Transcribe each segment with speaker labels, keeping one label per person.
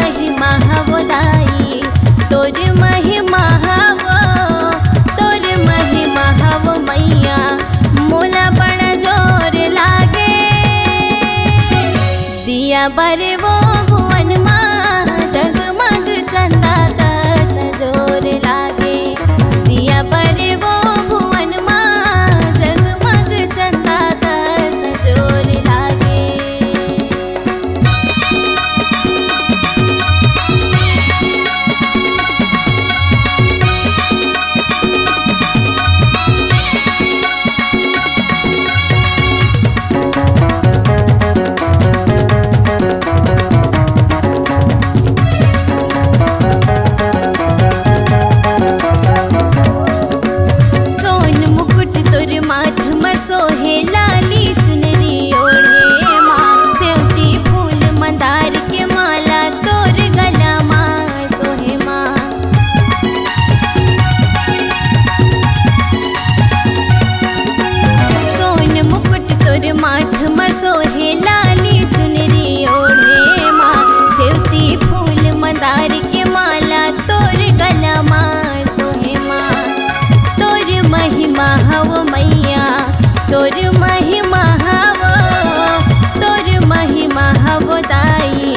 Speaker 1: महिमा हवो दाई, तोर महिमा हवो, तोर महिमा हवो मैया, मोला बड़ा जोर लागे। दिया बरे वो भुवन माँ, जगमग चंदा का सजोर लागे। दिया बरे वो भुवन माँ, जगमग चंदा का सजोर लागे। माथ में सोहे लाली चुनरी ओढ़े माँ, सेवती फूल मंदार के माला तोर गला माँ सोहे माँ। सोन मुकुट तोर माथ में सोहे लाली चुनरी ओढ़े माँ, सेवती फूल मंदार के माला तोर गला माँ सोहे माँ। तोर महिमा हवो मैया, तोर महिमा हवो, तोर महिमा हवो दाई,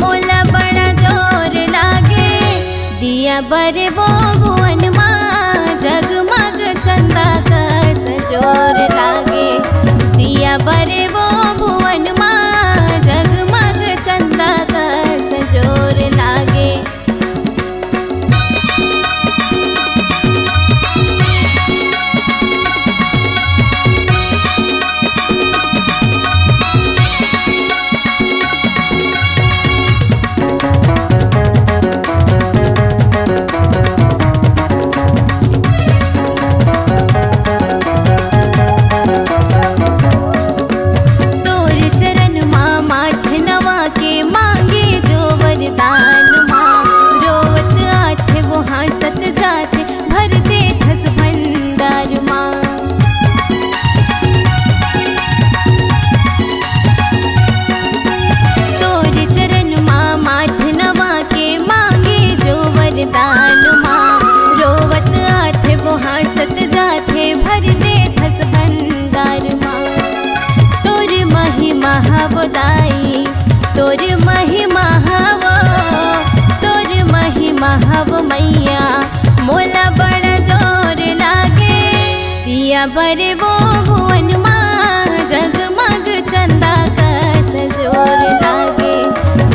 Speaker 1: मोला बड़ा जोर लागे। दिया बरे वो भुवन माँ, जगमग चंदा का सजोर लागे। दिया बरे वो भुवन माँ, जगमग चंदा का सजोर लागे। दान माँ रोवत आथे वो हासत जाथे, भर दे धस भंडार माँ। तोर महिमा हवो दाई, तोर महिमा हवो, तोर महिमा हवो मैया, मोला बड़ा जोर लागे। दिया बरे वो भुवन माँ, जगमग चंदा का सजोर लागे।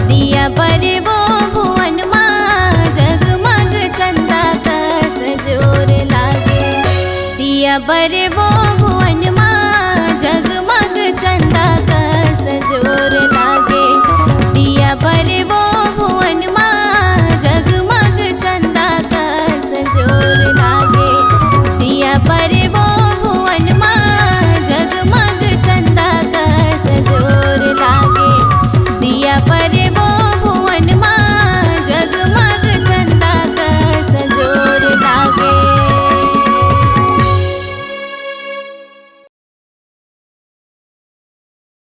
Speaker 1: दिया बरे वो भुवन माँ, जगमग चंदा का सजोर लागे। दिया बरे वो